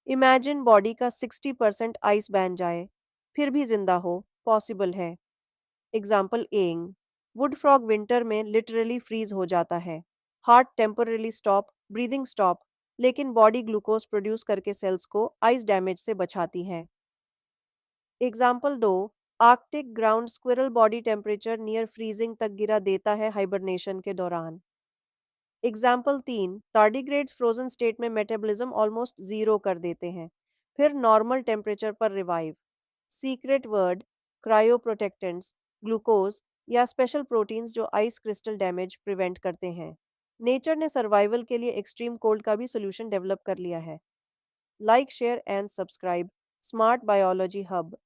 Imagine body का 60% ice ban जाए, फिर भी जिंदा हो, पॉसिबल है। एग्जाम्पल एइंग, वुड फ्रॉग विंटर में लिटरली फ्रीज हो जाता है। Heart temporarily stop, breathing stop, लेकिन बॉडी ग्लूकोज प्रोड्यूस करके सेल्स को आइस डैमेज से बचाती है। एग्जाम्पल दो, Arctic ground squirrel body temperature near freezing तक गिरा देता है हाइबरनेशन के दौरान। एग्जाम्पल तीन, टार्डिग्रेड्स फ्रोजन स्टेट में मेटाबॉलिज्म ऑलमोस्ट जीरो कर देते हैं, फिर नॉर्मल टेम्परेचर पर रिवाइव। सीक्रेट वर्ड, क्रायोप्रोटेक्टेंट्स, ग्लूकोज या स्पेशल प्रोटीन्स जो आइस क्रिस्टल डैमेज प्रिवेंट करते हैं। नेचर ने सर्वाइवल के लिए एक्सट्रीम कोल्ड का भी सोल्यूशन डेवलप कर लिया है। Like share and subscribe smart biology hub.